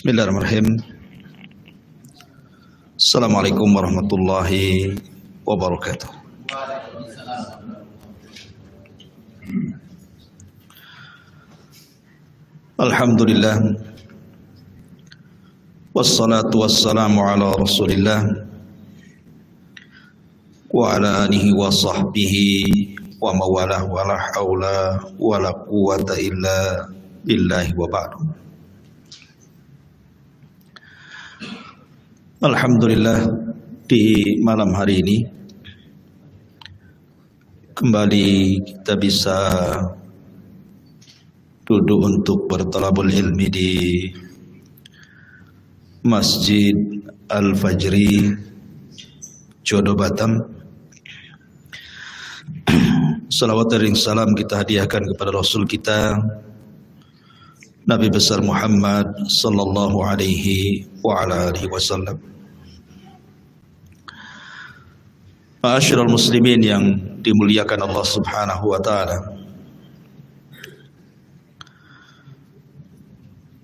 Bismillahirrahmanirrahim. Assalamualaikum warahmatullahi wabarakatuh. Alhamdulillah, wassalatu wassalamu ala rasulillah wa ala alihi wa sahbihi wa mawalah wa la hawla wa la quwwata illa billahi wa ba'du. Alhamdulillah, di malam hari ini kembali kita bisa duduk untuk bertalabul ilmi di Masjid Al-Fajri Jodo Batam. Salawat dan salam kita hadiahkan kepada Rasul kita Nabi besar Muhammad sallallahu alaihi wa ala alihi wasallam. Ma'asyiral muslimin yang dimuliakan Allah Subhanahu wa taala.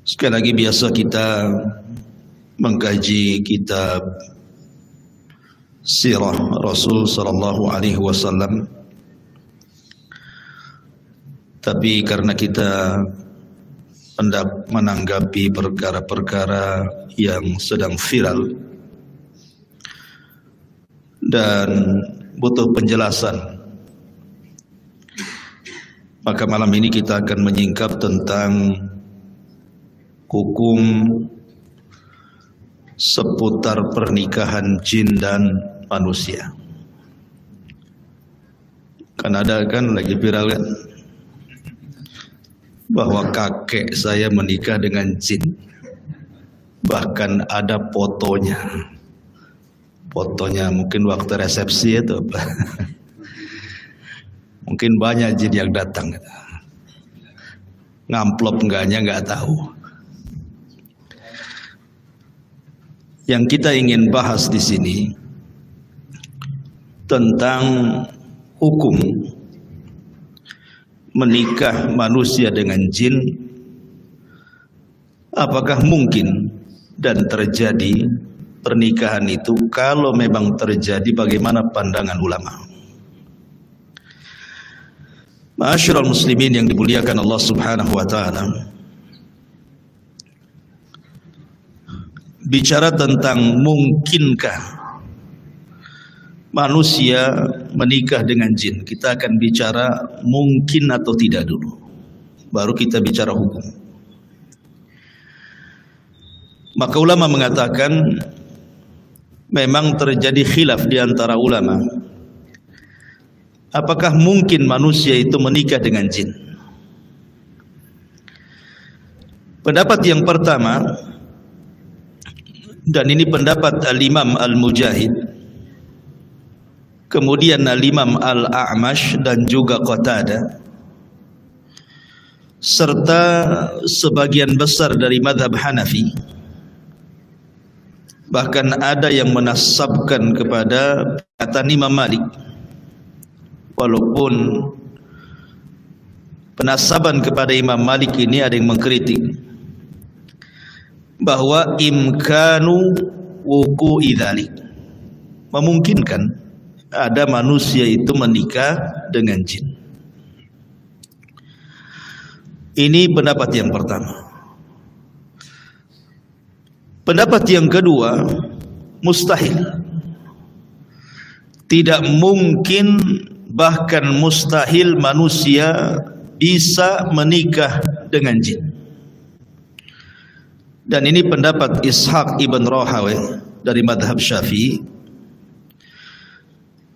Sekali lagi biasa kita mengkaji kitab sirah Rasul sallallahu alaihi wasallam. Tapi karena kita hendak menanggapi perkara-perkara yang sedang viral dan butuh penjelasan, maka malam ini kita akan menyingkap tentang hukum seputar pernikahan jin dan manusia. Kan ada kan lagi viral kan, bahwa kakek saya menikah dengan jin, bahkan ada fotonya mungkin waktu resepsi itu apa mungkin banyak jin yang datang, ngamplop enggaknya nggak tahu. Yang kita ingin bahas di sini tentang hukum menikah manusia dengan jin. Apakah mungkin dan terjadi pernikahan itu? Kalau memang terjadi, bagaimana pandangan ulama? Ma'asyiral muslimin yang dimuliakan Allah Subhanahu wa taala. Bicara tentang mungkinkah manusia menikah dengan jin, kita akan bicara mungkin atau tidak dulu, baru kita bicara hukum. Maka ulama mengatakan memang terjadi khilaf di antara ulama, apakah mungkin manusia itu menikah dengan jin. Pendapat yang pertama, dan ini pendapat Al-Imam Al-Mujahid, kemudian Al-Imam Al-A'mash dan juga Qatadah, serta sebagian besar dari madhab Hanafi. Bahkan ada yang menasabkan kepada perkataan Imam Malik, walaupun penasaban kepada Imam Malik ini ada yang mengkritik bahwa imkanu wuqu'i dzalik, memungkinkan ada manusia itu menikah dengan jin. Ini pendapat yang pertama. Pendapat yang kedua, mustahil. Tidak mungkin, bahkan mustahil manusia bisa menikah dengan jin. Dan ini pendapat Ishaq ibn Rahawayh dari madhab Syafi'i.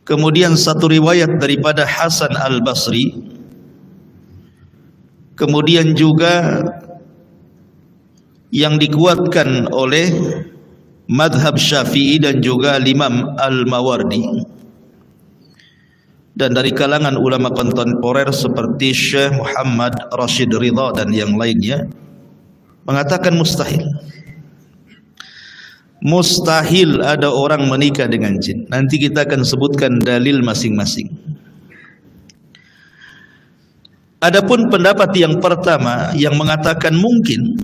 Kemudian satu riwayat daripada Hasan Al-Basri. Kemudian juga yang dikuatkan oleh madhab Syafi'i dan juga Imam Al-Mawardi. Dan dari kalangan ulama kontemporer seperti Syekh Muhammad Rashid Ridha dan yang lainnya mengatakan mustahil. Mustahil ada orang menikah dengan jin. Nanti kita akan sebutkan dalil masing-masing. Adapun pendapat yang pertama yang mengatakan mungkin,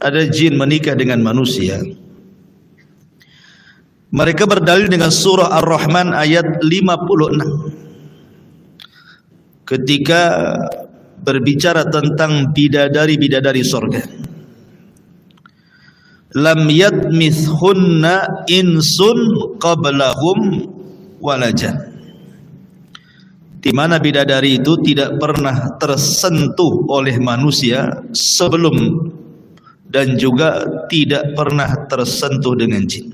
ada jin menikah dengan manusia, mereka berdalil dengan surah Ar-Rahman ayat 56 ketika berbicara tentang bidadari-bidadari surga. Lam yatmithunna insun qablahum walajan, di mana bidadari itu tidak pernah tersentuh oleh manusia sebelum dan juga tidak pernah tersentuh dengan jin.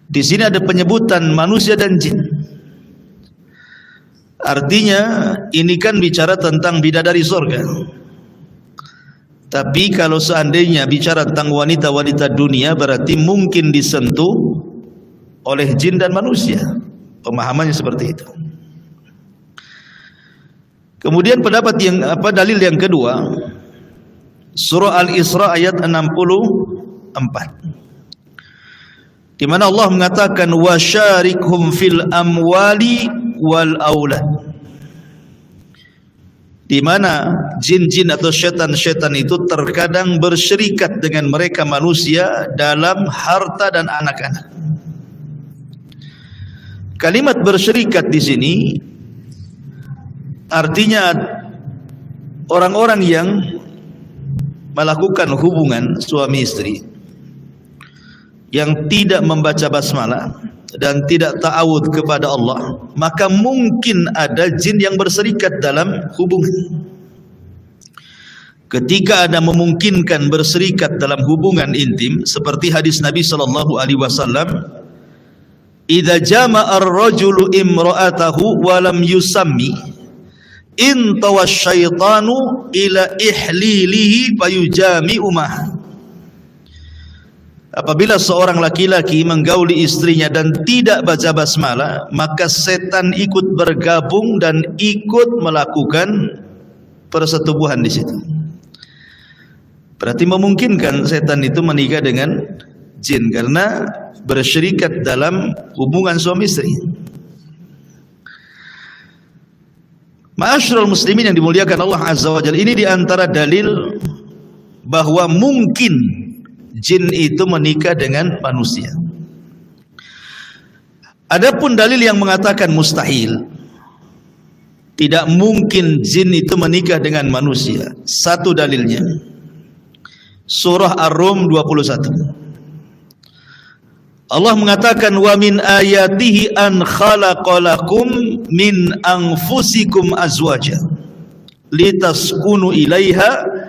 Di sini ada penyebutan manusia dan jin. Artinya ini kan bicara tentang bidadari surga. Tapi kalau seandainya bicara tentang wanita-wanita dunia, berarti mungkin disentuh oleh jin dan manusia. Pemahamannya seperti itu. Kemudian dalil yang kedua, surah Al-Isra ayat 64. Di mana Allah mengatakan wasyarikhum fil amwali wal aulad. Di mana jin-jin atau syaitan-syaitan itu terkadang bersyirikat dengan mereka manusia dalam harta dan anak-anak. Kalimat bersyirikat di sini artinya orang-orang yang melakukan hubungan suami istri yang tidak membaca basmalah dan tidak ta'awud kepada Allah, maka mungkin ada jin yang berserikat dalam hubungan. Ketika ada memungkinkan berserikat dalam hubungan intim, seperti hadis Nabi SAW, idza jama'a ar-rajulu imra'atahu wa lam yusammi intawa syaitanu ila ihlilihi fayujami'u ma'ah. Apabila seorang laki-laki menggauli istrinya dan tidak baca basmalah, maka setan ikut bergabung dan ikut melakukan persetubuhan di situ. Berarti memungkinkan setan itu menikah dengan jin karena bersyirikat dalam hubungan suami istri. Ma'asyiral muslimin yang dimuliakan Allah Azza wa Jalla, ini diantara dalil bahwa mungkin jin itu menikah dengan manusia. Adapun dalil yang mengatakan mustahil, tidak mungkin jin itu menikah dengan manusia, satu dalilnya surah Ar-Rum 21. Allah mengatakan wa min ayatihi an khalaqalakum min anfusikum azwaja litaskunu ilaiha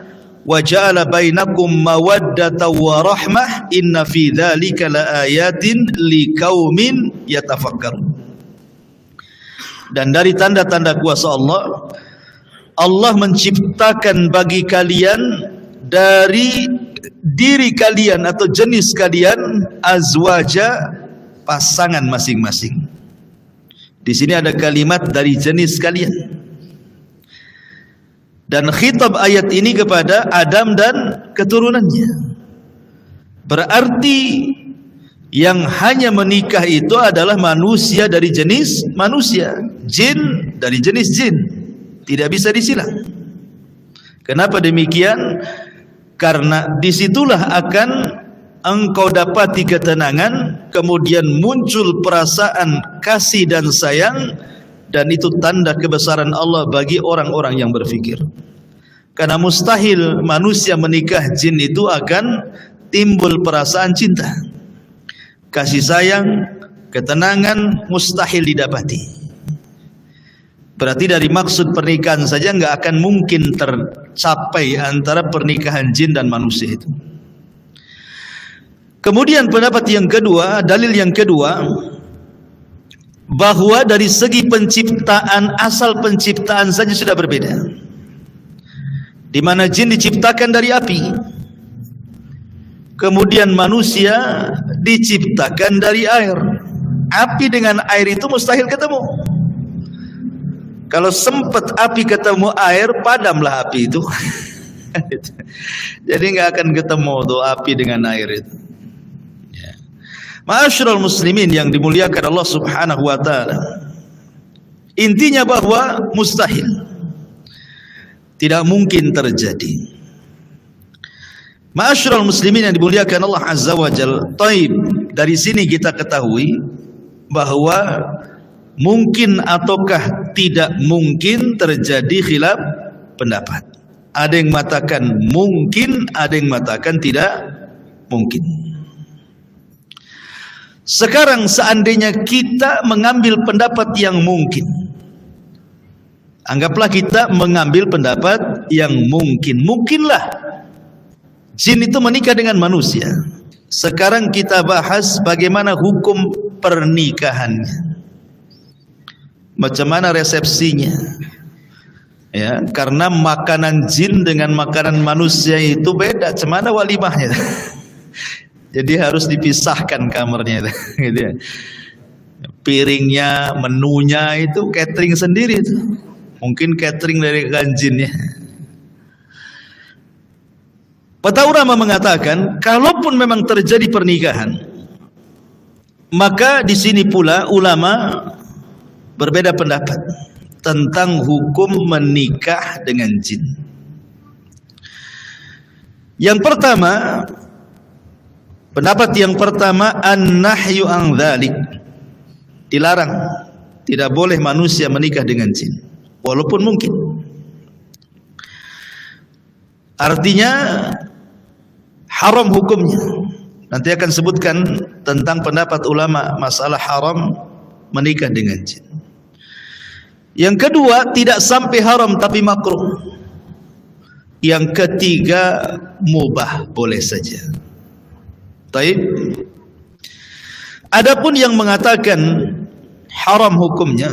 wa ja'ala bainakum mawaddatan wa rahmah inna fi dzalika laayatin liqaumin yatafakkarun. Dan dari tanda-tanda kuasa Allah, Allah menciptakan bagi kalian dari diri kalian atau jenis kalian azwaja, pasangan masing-masing. Di sini ada kalimat dari jenis kalian. Dan khitab ayat ini kepada Adam dan keturunannya. Berarti yang hanya menikah itu adalah manusia dari jenis manusia, jin dari jenis jin. Tidak bisa disilang. Kenapa demikian? Karena disitulah akan engkau dapati ketenangan, kemudian muncul perasaan kasih dan sayang. Dan itu tanda kebesaran Allah bagi orang-orang yang berfikir. Karena mustahil manusia menikah jin itu akan timbul perasaan cinta, kasih sayang, ketenangan, mustahil didapati. Berarti dari maksud pernikahan saja nggak akan mungkin tercapai antara pernikahan jin dan manusia itu. Kemudian pendapat yang kedua, dalil yang kedua, bahwa dari segi penciptaan, asal penciptaan saja sudah berbeda. Di mana jin diciptakan dari api, kemudian manusia diciptakan dari air. Api dengan air itu mustahil ketemu. Kalau sempat api ketemu air, padamlah api itu. Jadi nggak akan ketemu tuh api dengan air itu. Ma'asyiral muslimin yang dimuliakan Allah Subhanahu wa taala. Intinya bahwa mustahil, tidak mungkin terjadi. Ma'asyiral muslimin yang dimuliakan Allah Azza wa Jalla. Taib, dari sini kita ketahui bahwa mungkin ataukah tidak mungkin terjadi khilaf pendapat. Ada yang mengatakan mungkin, ada yang mengatakan tidak mungkin. Sekarang seandainya kita mengambil pendapat yang mungkin, anggaplah kita mengambil pendapat yang mungkin. Mungkinlah jin itu menikah dengan manusia. Sekarang kita bahas bagaimana hukum pernikahannya, macam mana resepsinya. Ya, karena makanan jin dengan makanan manusia itu beda. Macam mana walimahnya? Jadi harus dipisahkan kamarnya, gitu ya. Piringnya, menunya itu catering sendiri itu. Mungkin catering dari jinnya. Para ulama mengatakan, kalaupun memang terjadi pernikahan, maka di sini pula ulama berbeda pendapat tentang hukum menikah dengan jin. Yang pertama, pendapat yang pertama, an-nahyu an dzalik, dilarang, tidak boleh manusia menikah dengan jin walaupun mungkin. Artinya haram hukumnya. Nanti akan sebutkan tentang pendapat ulama masalah haram menikah dengan jin. Yang kedua, tidak sampai haram tapi makruh. Yang ketiga, mubah, boleh saja. Taib. Adapun yang mengatakan haram hukumnya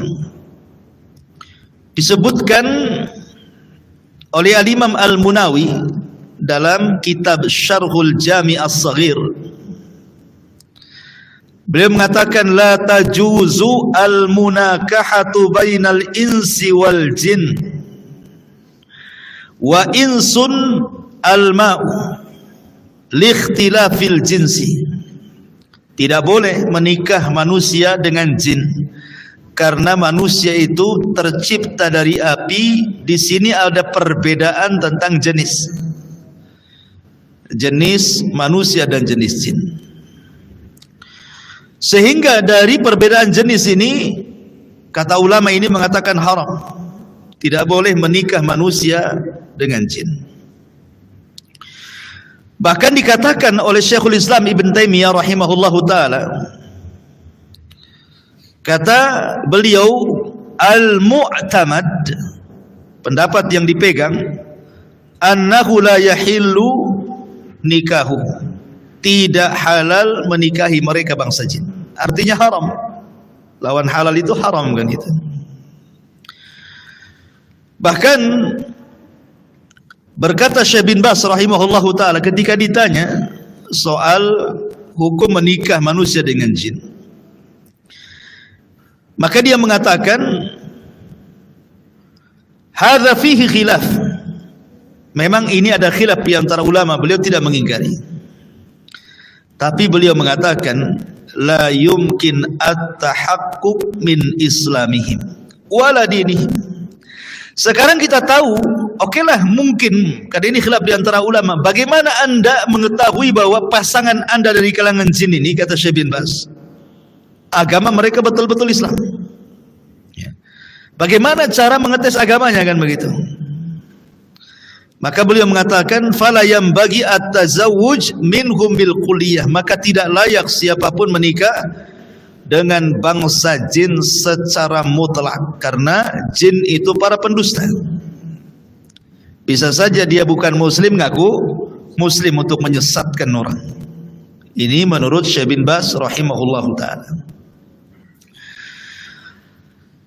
disebutkan oleh Al-Imam Al-Munawi dalam kitab Syarhul Jami' As-Saghir. Beliau mengatakan la tajuzu al-munakahatu bainal insi wal jin wa insun al-ma'u liikhtilafil jinsi. Tidak boleh menikah manusia dengan jin karena manusia itu tercipta dari api. Di sini ada perbedaan tentang jenis manusia dan jenis jin. Sehingga dari perbedaan jenis ini, kata ulama ini mengatakan haram. Tidak boleh menikah manusia dengan jin. Bahkan dikatakan oleh Syekhul Islam Ibn Taimiyah rahimahullahu ta'ala, kata beliau, al-mu'tamad, pendapat yang dipegang, annahu la yahillu nikahu, tidak halal menikahi mereka bangsa jin. Artinya haram. Lawan halal itu haram kan itu. Bahkan berkata Syekh bin Baz rahimahullahu ta'ala ketika ditanya soal hukum menikah manusia dengan jin, maka dia mengatakan hadza fihi khilaf. Memang ini ada khilaf di antara ulama, beliau tidak mengingkari. Tapi beliau mengatakan la yumkin at-tahaqquk min islamihim wala dinihim. Sekarang kita tahu, okelah mungkin, karena ini khilaf di antara ulama. Bagaimana anda mengetahui bahwa pasangan anda dari kalangan jin ini, kata Syekh bin Baz, agama mereka betul-betul Islam? Ya. Bagaimana cara mengetes agamanya, kan begitu? Maka beliau mengatakan fala yambagi at-tazawwuj minhum bil kulliyah, maka tidak layak siapapun menikah dengan bangsa jin secara mutlak, karena jin itu para pendusta. Bisa saja dia bukan muslim ngaku muslim untuk menyesatkan orang. Ini menurut Syekh bin Baz rahimahullahu taala.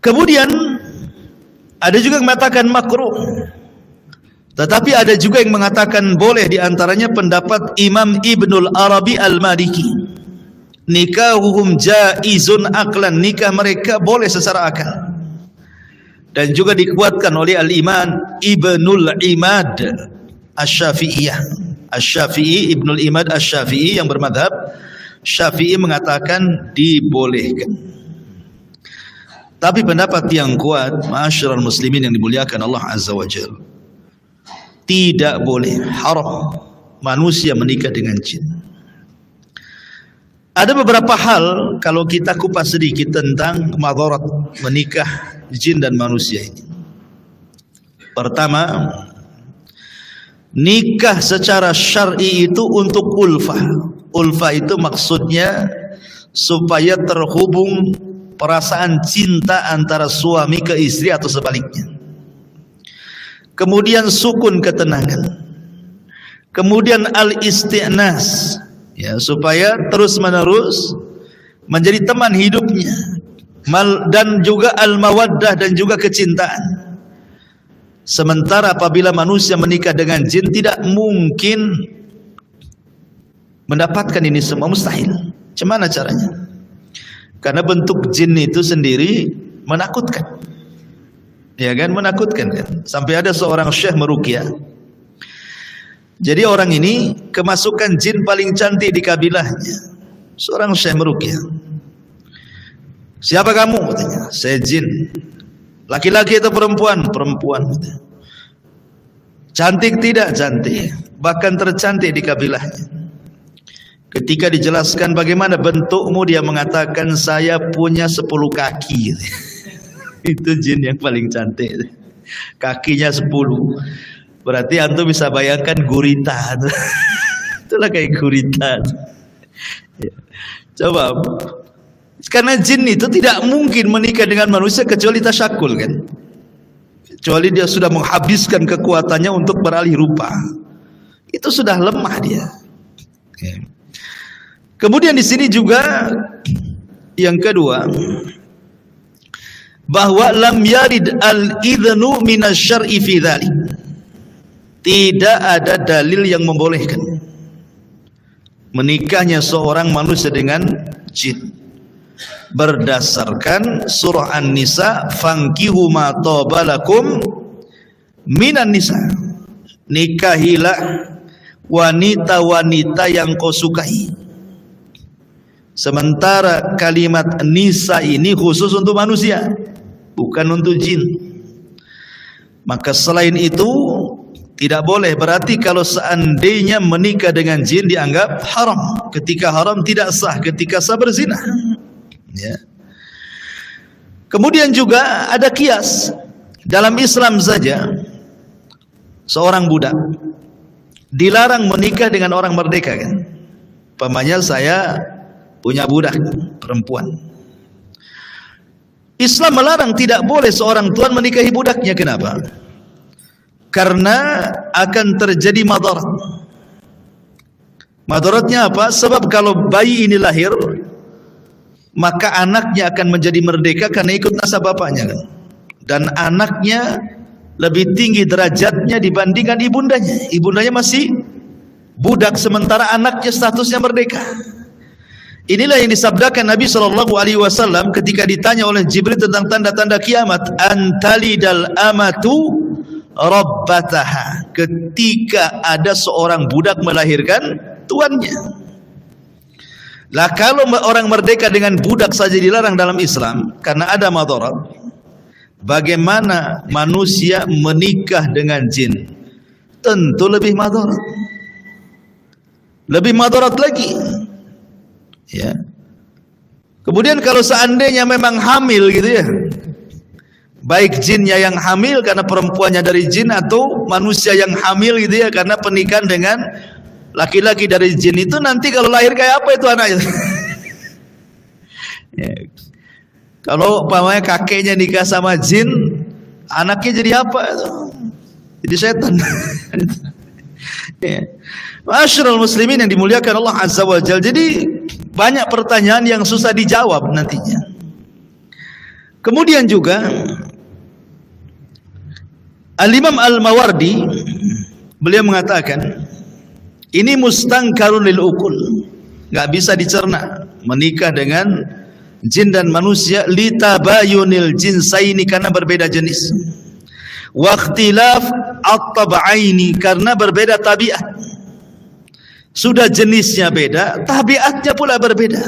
Kemudian ada juga yang mengatakan makruh. Tetapi ada juga yang mengatakan boleh, di antaranya pendapat Imam Ibnul Arabi Al-Maliki. Nikahuhum jaizun aklan, nikah mereka boleh secara akal. Dan juga dikuatkan oleh Al-Imam Ibnul Imad Asy-Syafi'iyah. Asy-Syafi'i, Ibnul Imad Asy-Syafi'i yang bermadhab Syafi'i mengatakan dibolehkan. Tapi pendapat yang kuat, ma'asyiral muslimin yang dimuliakan Allah Azza wa Jalla, tidak boleh, haram manusia menikah dengan jin. Ada beberapa hal kalau kita kupas sedikit tentang madarat menikah jin dan manusia ini. Pertama, nikah secara syar'i itu untuk ulfah. Ulfah itu maksudnya supaya terhubung perasaan cinta antara suami ke istri atau sebaliknya. Kemudian sukun, ketenangan. Kemudian al-isti'nas, ya, supaya terus-menerus menjadi teman hidupnya. Dan juga al-mawaddah, dan juga kecintaan. Sementara apabila manusia menikah dengan jin, tidak mungkin mendapatkan ini semua, mustahil. Bagaimana caranya? Karena bentuk jin itu sendiri menakutkan, ya kan, menakutkan kan. Sampai ada seorang syekh meruqyah. Jadi orang ini kemasukan jin paling cantik di kabilahnya. Seorang syekh meruqyah. Siapa kamu? Katanya. Saya jin. Laki-laki atau perempuan? Perempuan. Cantik tidak? Cantik. Bahkan tercantik di kabilahnya. Ketika dijelaskan bagaimana bentukmu, dia mengatakan saya punya 10 kaki. Itu jin yang paling cantik. Kakinya 10. Berarti antum bisa bayangkan gurita. Itulah kayak gurita. Coba, karena jin itu tidak mungkin menikah dengan manusia kecuali tasyakul kan. Kecuali dia sudah menghabiskan kekuatannya untuk beralih rupa. Itu sudah lemah dia. Kemudian di sini juga yang kedua, bahwa lam yarid al-idhnu minasyar'i fi dzalik. Tidak ada dalil yang membolehkan menikahnya seorang manusia dengan jin. Berdasarkan surah An-Nisa, fankihu ma taba lakum minan nisa. Nikahilah wanita-wanita yang kau sukai. Sementara kalimat nisa ini khusus untuk manusia, bukan untuk jin. Maka selain itu tidak boleh. Berarti kalau seandainya menikah dengan jin dianggap haram. Ketika haram tidak sah, ketika sah berzina. Ya. Kemudian juga ada kias. Dalam Islam saja seorang budak dilarang menikah dengan orang merdeka kan. Umpamanya saya punya budak perempuan. Islam melarang, tidak boleh seorang tuan menikahi budaknya. Kenapa? Karena akan terjadi madarat. Madaratnya apa? Sebab kalau bayi ini lahir, maka anaknya akan menjadi merdeka karena ikut nasab bapaknya kan? Dan anaknya lebih tinggi derajatnya dibandingkan ibundanya. Ibundanya masih budak, sementara anaknya statusnya merdeka. Inilah yang disabdakan Nabi SAW ketika ditanya oleh Jibril tentang tanda-tanda kiamat. Antalidal amatu rabbataha. Ketika ada seorang budak melahirkan tuannya. Lah kalau orang merdeka dengan budak saja dilarang dalam Islam karena ada madarat, bagaimana manusia menikah dengan jin? Tentu lebih madarat. Lebih madarat lagi. Ya. Kemudian kalau seandainya memang hamil gitu ya, baik jinnya yang hamil karena perempuannya dari jin, atau manusia yang hamil gitu ya karena pernikahan dengan laki-laki dari jin, itu nanti kalau lahir kayak apa itu anaknya? Ya. Kalau umpamanya kakeknya nikah sama jin, anaknya jadi apa? Jadi setan. Ya. Ma'asyiral muslimin yang dimuliakan Allah Azza wa Jalla. Jadi banyak pertanyaan yang susah dijawab nantinya. Kemudian juga Al-Imam Al-Mawardi beliau mengatakan ini mustangkarun lil ukul, enggak bisa dicerna menikah dengan jin dan manusia, litabayunil jinsaini, karena berbeda jenis, wa ikhtilaf at-tab'aini, karena berbeda tabiat. Sudah jenisnya beda, tabiatnya pula berbeda.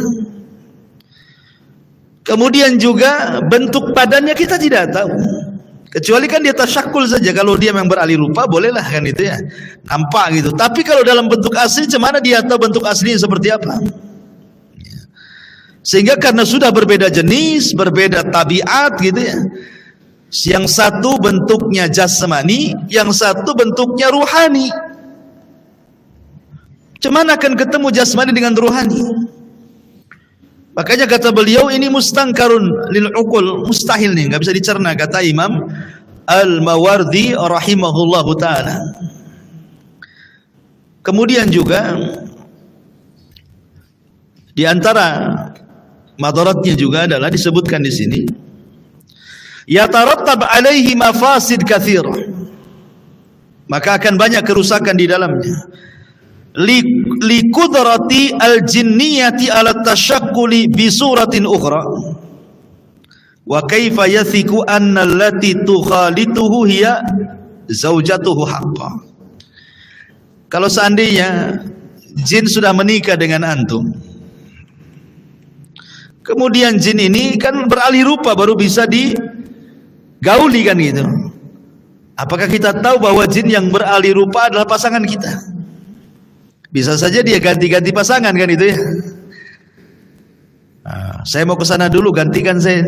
Kemudian juga bentuk badannya kita tidak tahu. Kecuali kan dia tasyakul saja. Kalau dia memang beralih rupa bolehlah kan itu ya, nampak gitu. Tapi kalau dalam bentuk asli, cemana dia tahu bentuk aslinya seperti apa? Sehingga karena sudah berbeda jenis, berbeda tabiat gitu ya. Yang satu bentuknya jasmani, yang satu bentuknya ruhani. Cemana akan ketemu jasmani dengan ruhani? Makanya kata beliau ini mustangkarun lil uqul, mustahil nih, enggak bisa dicerna, kata Imam Al-Mawardi rahimahullahu taala. Kemudian juga di antara madaratnya juga adalah disebutkan di sini, yatarattab alaihi mafasid katsira, maka akan banyak kerusakan di dalamnya. Li qudrati al-jinniyati ala tashakkuli bi suratin ukhra, wa kaifa yathiqu anna allati tukhalituhu hiya zaujatuhu haqqan. Kalau seandainya jin sudah menikah dengan antum, kemudian jin ini kan beralih rupa baru bisa digauli kan gitu, apakah kita tahu bahwa jin yang beralih rupa adalah pasangan kita? Bisa saja dia ganti-ganti pasangan kan itu ya. Nah, saya mau ke sana dulu, gantikan saya.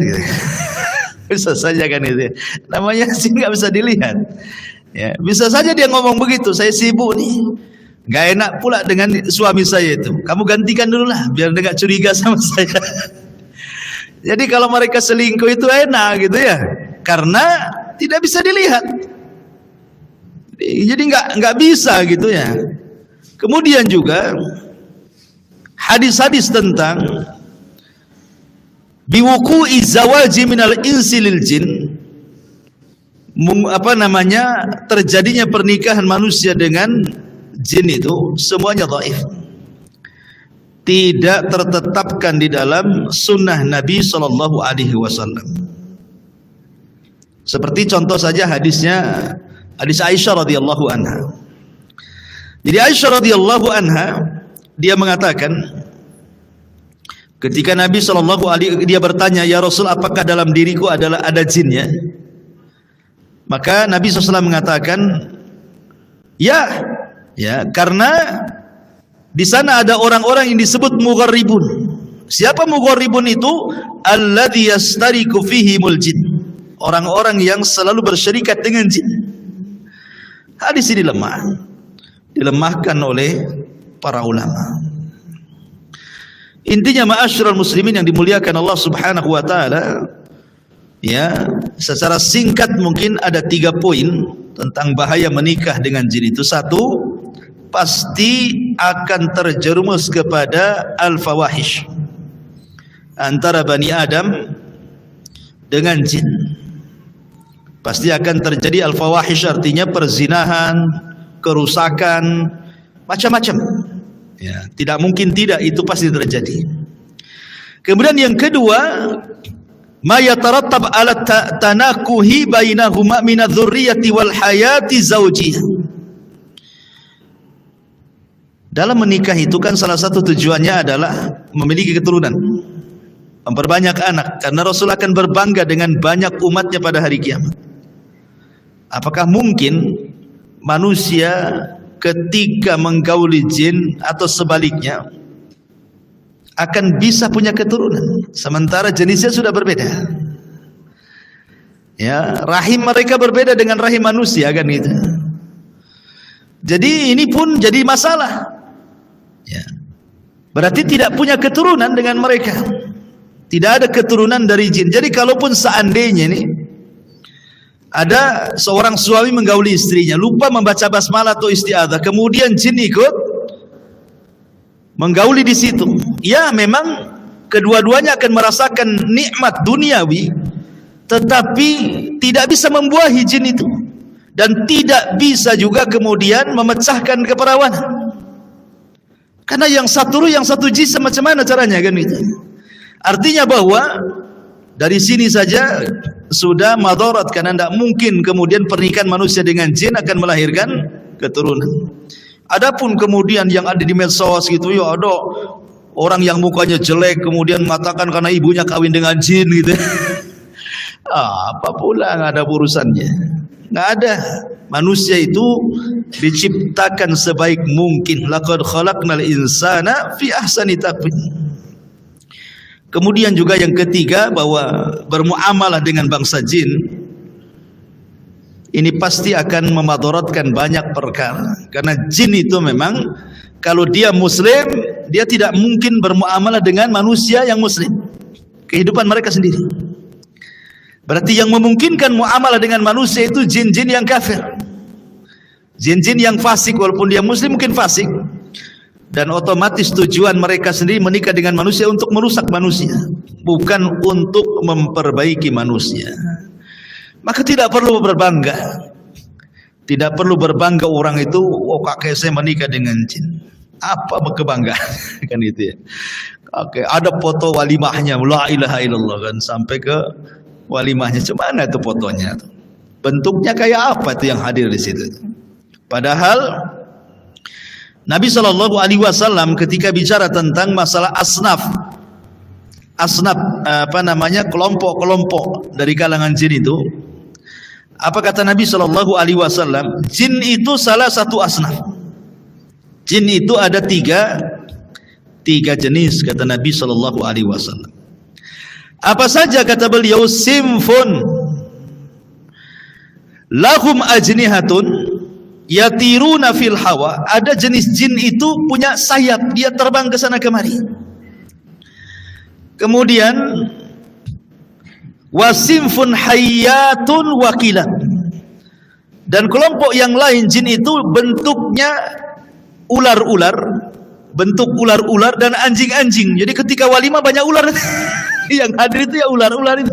Bisa saja kan itu ya. Namanya sih nggak bisa dilihat. Ya, bisa saja dia ngomong begitu, saya sibuk nih, nggak enak pula dengan suami saya itu. Kamu gantikan dulu lah, biar dia nggak curiga sama saya. Jadi kalau mereka selingkuh itu enak gitu ya, karena tidak bisa dilihat. Jadi nggak bisa gitu ya. Kemudian juga hadis-hadis tentang biwuqu'i zawaji minal insi lil jin, terjadinya pernikahan manusia dengan jin itu semuanya dhaif, tidak tertetapkan di dalam sunnah Nabi sallallahu alaihi wasallam. Seperti contoh saja hadisnya, hadis Aisyah radhiyallahu anha. Jadi Aisyah radhiyallahu anha dia mengatakan, ketika Nabi sallallahu alaihi dia bertanya, "Ya Rasul, apakah dalam diriku ada jinnya?" Maka Nabi SAW mengatakan, "Ya, karena di sana ada orang-orang yang disebut mugharribun." Siapa mugharribun itu? Alladzi yastariku fihimul jin. Orang-orang yang selalu bersyirikat dengan jin. Hadis ini lemah, dilemahkan oleh para ulama. Intinya ma'asyiral muslimin yang dimuliakan Allah Subhanahu wa taala, ya, secara singkat mungkin ada 3 poin tentang bahaya menikah dengan jin itu. 1, pasti akan terjerumus kepada al-fawahish antara Bani Adam dengan jin. Pasti akan terjadi al-fawahish, artinya perzinahan, kerusakan, macam-macam. Ya, tidak mungkin tidak, itu pasti terjadi. Kemudian yang kedua, ma yatarattab ala tanakuhi bainahuma min adz-dzurriyyati wal hayati zaujiyah. Dalam menikah itu kan salah satu tujuannya adalah memiliki keturunan, memperbanyak anak, karena Rasul akan berbangga dengan banyak umatnya pada hari kiamat. Apakah mungkin manusia ketika menggauli jin atau sebaliknya akan bisa punya keturunan sementara jenisnya sudah berbeda? Ya, rahim mereka berbeda dengan rahim manusia kan gitu. Jadi ini pun jadi masalah. Ya. Berarti tidak punya keturunan dengan mereka. Tidak ada keturunan dari jin. Jadi kalaupun seandainya nih ada seorang suami menggauli istrinya, lupa membaca basmalah atau isti'adzah, kemudian jin ikut menggauli di situ. Ya, memang kedua-duanya akan merasakan nikmat duniawi, tetapi tidak bisa membuahi jin itu, dan tidak bisa juga kemudian memecahkan keperawanan. Karena yang satu ruh, yang satu jism, macam mana caranya kan itu? Artinya bahwa dari sini saja sudah madarat, karena tidak mungkin kemudian pernikahan manusia dengan jin akan melahirkan keturunan. Adapun kemudian yang ada di medsos gitu, ya ada orang yang mukanya jelek kemudian mengatakan karena ibunya kawin dengan jin gitu. Apa pula nggak ada urusannya? Nggak ada. Manusia itu diciptakan sebaik mungkin. Laqad khalaqnal insana fi ahsani taqwim. Kemudian juga yang ketiga, bahwa bermuamalah dengan bangsa jin ini pasti akan memadaratkan banyak perkara. Karena jin itu memang kalau dia muslim, dia tidak mungkin bermuamalah dengan manusia yang muslim. Kehidupan mereka sendiri. Berarti yang memungkinkan muamalah dengan manusia itu jin-jin yang kafir, jin-jin yang fasik. Walaupun dia muslim mungkin fasik, dan otomatis tujuan mereka sendiri menikah dengan manusia untuk merusak manusia, bukan untuk memperbaiki manusia. Maka tidak perlu berbangga. Tidak perlu berbangga orang itu, oh kakek saya menikah dengan jin. Apa kebanggaan? Kan itu ya. Oke, ada foto walimahnya, la ilaha illallah, kan sampai ke walimahnya. Cuman itu fotonya, bentuknya kayak apa itu yang hadir di situ? Padahal Nabi SAW ketika bicara tentang masalah asnaf, kelompok-kelompok dari kalangan jin itu, apa kata Nabi SAW? Jin itu salah satu asnaf. Jin itu ada tiga jenis, kata Nabi SAW. Apa saja kata beliau? Simfun lahum ajnihatun yatiruna fil hawa. Ada jenis jin itu punya sayap, dia terbang ke sana kemari. Kemudian wasimfun hayyatun wakilan. Dan kelompok yang lain jin itu bentuknya ular-ular, bentuk ular-ular dan anjing-anjing. Jadi ketika walimah banyak ular. Yang hadir itu ya ular-ular itu.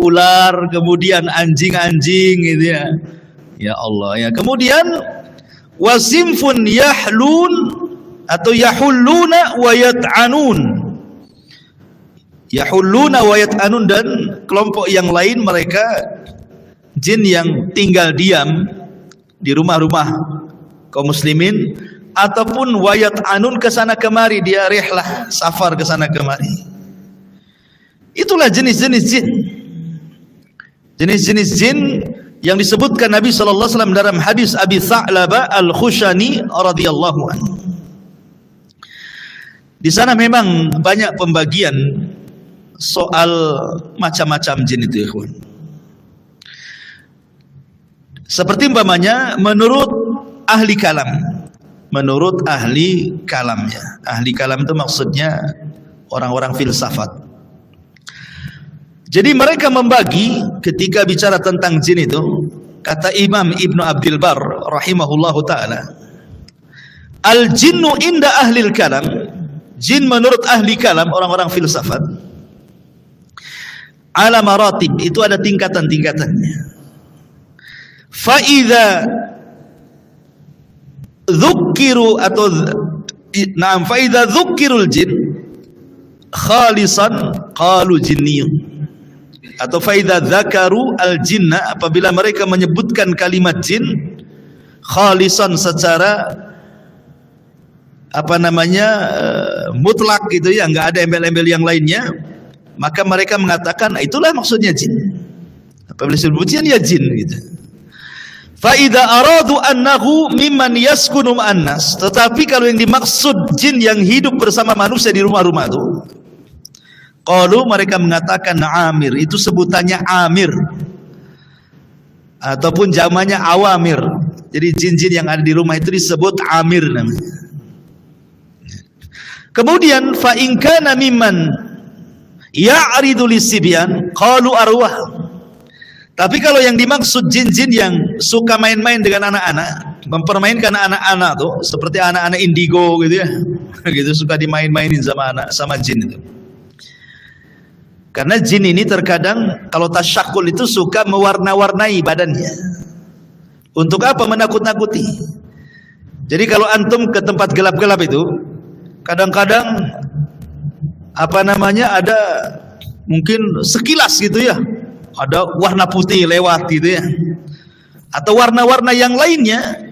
Ular, kemudian anjing-anjing gitu ya. Ya Allah ya. Kemudian wasimfun yahlun atau yahulluna wa yat'anun. Yahulluna wa yat'anun, dan kelompok yang lain mereka jin yang tinggal diam di rumah-rumah kaum muslimin, ataupun wa yat'anun ke sana kemari, dia rihlah, safar ke sana kemari. Itulah jenis-jenis jin. Jenis-jenis jin yang disebutkan Nabi SAW dalam hadis Abi Tha'labah Al-Khushani radhiyallahu anhu. Di sana memang banyak pembagian soal macam-macam jin itu, ikhwan. Seperti umpamanya menurut ahli kalam. Menurut ahli kalamnya. Ahli kalam itu maksudnya orang-orang filsafat. Jadi mereka membagi ketika bicara tentang jin itu, kata Imam Ibnu Abdul Bar rahimahullahu ta'ala, al-jinnu inda ahlil kalam, jin menurut ahli kalam, orang-orang filsafat, ala maratib, itu ada tingkatan-tingkatannya. Fa'idha dzukkiru atau fa'idha dzukkirul jin khalisan qalu jinniyun. Atau faidha dzakaru al-jinna, apabila mereka menyebutkan kalimat jin khalisan secara mutlak gitu ya, enggak ada embel-embel yang lainnya, maka mereka mengatakan itulah maksudnya jin. Apabila disebutkan ya jin gitu. Fa idza aradu annahu mimman yaskunu ma'annas, tetapi kalau yang dimaksud jin yang hidup bersama manusia di rumah-rumah itu, qalu, mereka mengatakan amir, itu sebutannya amir ataupun jamannya awamir. Jadi jin-jin yang ada di rumah itu disebut amir namanya. Kemudian fa in kana mimman ya'ridu lisibyan qalu arwah. Tapi kalau yang dimaksud jin-jin yang suka main-main dengan anak-anak, mempermainkan anak-anak tuh seperti anak-anak indigo gitu ya. Gitu suka dimain-mainin sama jin itu. Karena jin ini terkadang kalau tasyakul itu suka mewarna-warnai badannya. Untuk apa? Menakut-nakuti. Jadi kalau antum ke tempat gelap-gelap itu, kadang-kadang ada mungkin sekilas gitu ya, ada warna putih lewat gitu ya, atau warna-warna yang lainnya.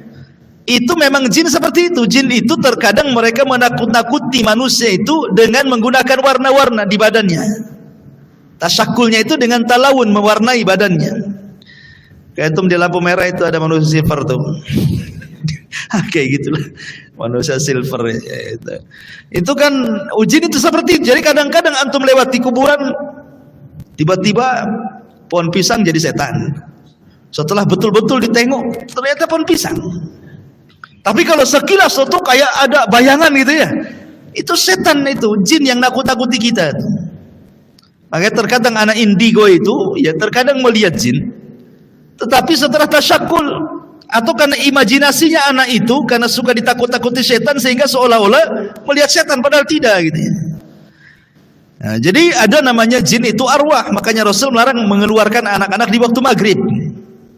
Itu memang jin seperti itu. Jin itu terkadang mereka menakut-nakuti manusia itu dengan menggunakan warna-warna di badannya. Tasyakulnya itu dengan talawun, mewarnai badannya. Kayak antum di lampu merah itu ada manusia silver tuh. Kayak gitulah manusia silver ya, itu kan jin itu seperti itu. Jadi kadang-kadang antum lewati kuburan, tiba-tiba pohon pisang jadi setan. Setelah betul-betul ditengok, ternyata pohon pisang. Tapi kalau sekilas itu kayak ada bayangan gitu ya, itu setan, itu jin yang nakut-nakuti kita. Makanya terkadang anak indigo itu ya terkadang melihat jin, tetapi setelah tasyakul atau karena imajinasinya anak itu, karena suka ditakut-takuti setan sehingga seolah-olah melihat setan padahal tidak gitu ya. Nah, jadi ada namanya jin itu arwah. Makanya Rasul melarang mengeluarkan anak-anak di waktu maghrib.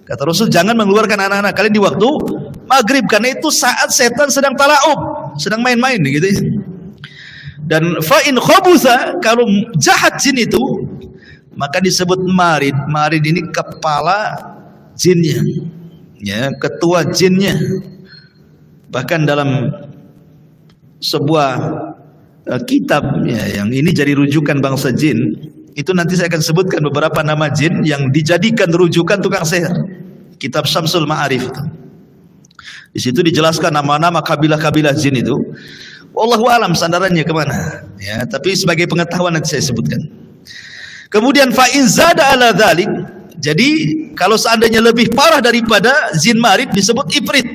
Kata Rasul, jangan mengeluarkan anak-anak kalian di waktu maghrib, karena itu saat setan sedang talaub, sedang main-main gitu ya. Dan fa'in khabutha, kalau jahat jin itu maka disebut marid. Marid ini kepala jinnya, ya, ketua jinnya. Bahkan dalam sebuah kitab ya, yang ini jadi rujukan bangsa jin, itu nanti saya akan sebutkan beberapa nama jin yang dijadikan rujukan tukang sihir. Kitab Syamsul Ma'arif itu. Di situ dijelaskan nama-nama kabilah-kabilah jin itu. Wallahu alam sandarannya kemana ya, tapi sebagai pengetahuan nanti saya sebutkan. Kemudian fa in zada ala dzalik, jadi kalau seandainya lebih parah daripada jin marid disebut ifrit.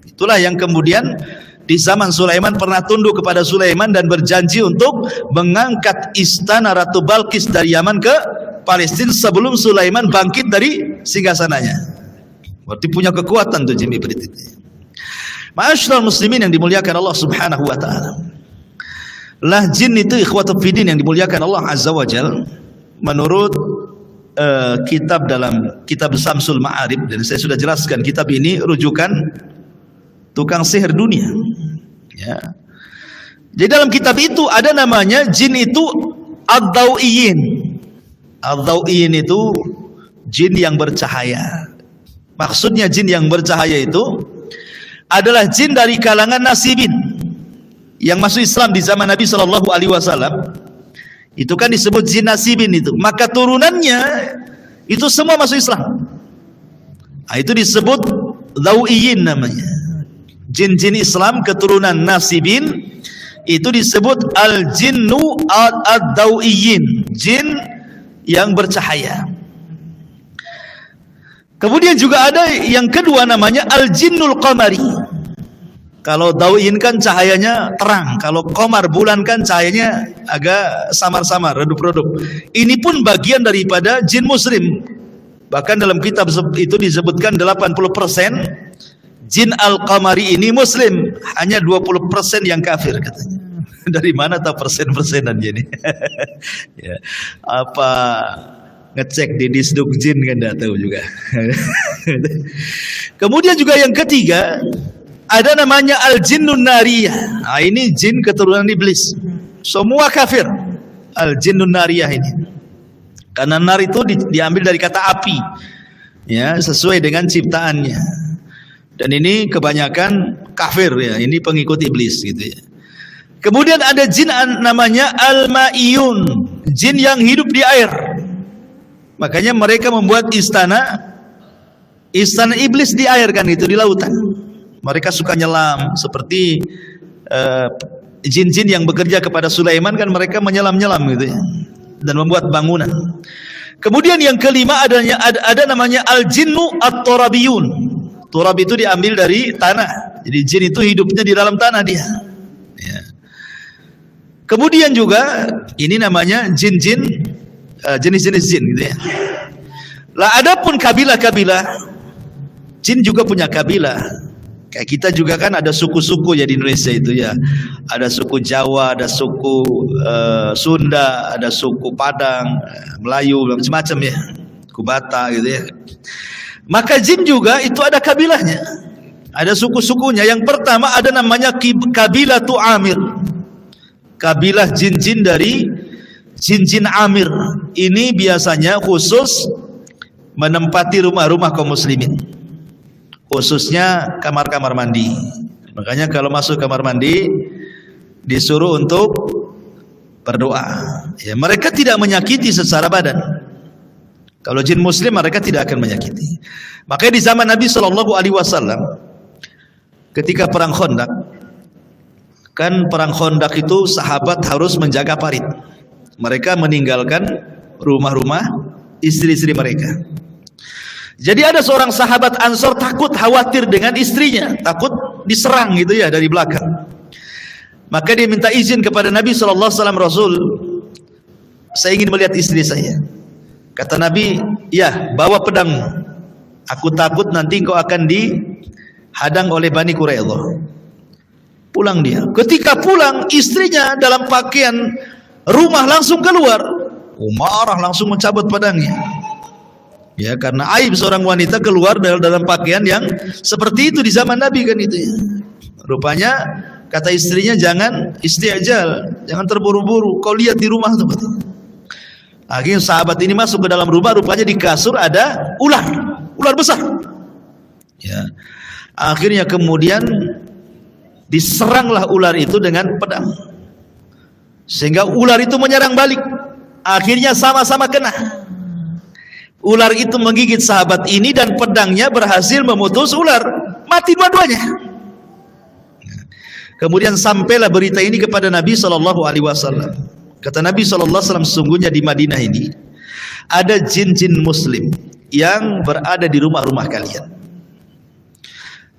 Itulah yang kemudian di zaman Sulaiman pernah tunduk kepada Sulaiman dan berjanji untuk mengangkat istana Ratu Balqis dari Yaman ke Palestina sebelum Sulaiman bangkit dari singgasananya. Berarti punya kekuatan tuh jin ifrit itu. Ma'asyiral muslimin yang dimuliakan Allah Subhanahu wa taala. Lah jin itu ikhwatul fiddin yang dimuliakan Allah Azza wa Jalla, menurut kitab dalam kitab Syamsul Ma'arif, dan saya sudah jelaskan kitab ini rujukan tukang sihir dunia. Ya. Jadi dalam kitab itu ada namanya jin itu ad-dau'iyin. Ad-dau'iyin itu jin yang bercahaya. Maksudnya jin yang bercahaya itu adalah jin dari kalangan nasibin yang masuk Islam di zaman Nabi Shallallahu Alaihi Wasallam. Itu kan disebut jin nasibin itu. Maka turunannya itu semua masuk Islam. Nah, itu disebut dau'iyin namanya. Jin-jin Islam keturunan nasibin itu disebut al-jinnu ad-dau'iyin, jin yang bercahaya. Kemudian juga ada yang kedua namanya al-jinnul qamari. Kalau dau'in kan cahayanya terang, kalau qamar bulan kan cahayanya agak samar-samar, redup-redup. Ini pun bagian daripada jin muslim. Bahkan dalam kitab itu disebutkan 80% jin al-qamari ini muslim, hanya 20% yang kafir katanya. Dari mana tahu persen-persenan ini? Ya, apa ngecek di Disduk Jin kan enggak tahu juga. Kemudian juga yang ketiga ada namanya al-jinnun nariyah. Nah, ini jin keturunan iblis. Semua kafir. Al-jinnun nariyah ini. Karena nar itu diambil dari kata api. Ya, sesuai dengan ciptaannya. Dan ini kebanyakan kafir ya, ini pengikut iblis gitu ya. Kemudian ada jin namanya al-ma'iyun, jin yang hidup di air. Makanya mereka membuat istana iblis di air kan, itu di lautan. Mereka suka nyelam seperti jin-jin yang bekerja kepada Sulaiman kan, mereka menyelam-nyelam gitu ya, dan membuat bangunan. Kemudian yang kelima ada namanya al-jinnu at-turabiyun. Turab itu diambil dari tanah. Jadi jin itu hidupnya di dalam tanah dia. Ya. Kemudian juga ini namanya jin-jin, jenis-jenis jin gitu ya. Lah adapun kabilah-kabilah jin juga punya kabilah. Kayak kita juga kan ada suku-suku ya di Indonesia itu ya. Ada suku Jawa, ada suku Sunda, ada suku Padang, Melayu, macam-macam ya. Suku Batak gitu ya. Maka jin juga itu ada kabilahnya. Ada suku-sukunya. Yang pertama ada namanya kabilah tu Amir. Kabilah jin-jin dari jin-jin Amir. Ini biasanya khusus menempati rumah-rumah kaum muslimin, khususnya kamar-kamar mandi. Makanya kalau masuk kamar mandi disuruh untuk berdoa. Ya, mereka tidak menyakiti secara badan. Kalau jin muslim mereka tidak akan menyakiti. Makanya di zaman Nabi SAW ketika perang Khandaq, kan perang Khandaq itu sahabat harus menjaga parit. Mereka meninggalkan rumah-rumah istri-istri mereka. Jadi ada seorang sahabat Ansor takut, khawatir dengan istrinya, takut diserang gitu ya dari belakang. Maka dia minta izin kepada Nabi SAW, Rasul, saya ingin melihat istri saya. Kata Nabi, ya bawa pedang. Aku takut nanti engkau akan dihadang oleh Bani Quraidah. Pulang dia. Ketika pulang, istrinya dalam pakaian rumah langsung keluar. Marah, langsung mencabut pedangnya. Ya, karena aib seorang wanita keluar dalam pakaian yang seperti itu di zaman Nabi kan itu ya. Rupanya kata istrinya, jangan isti'jal, jangan terburu-buru, kau lihat di rumah tuh. Akhirnya sahabat ini masuk ke dalam rumah, rupanya di kasur ada ular besar. Ya. Akhirnya kemudian diseranglah ular itu dengan pedang, sehingga ular itu menyerang balik. Akhirnya sama-sama kena. Ular itu menggigit sahabat ini dan pedangnya berhasil memutus ular, mati dua-duanya. Kemudian sampailah berita ini kepada Nabi SAW. Kata Nabi SAW, sesungguhnya di Madinah ini ada jin-jin muslim yang berada di rumah-rumah kalian.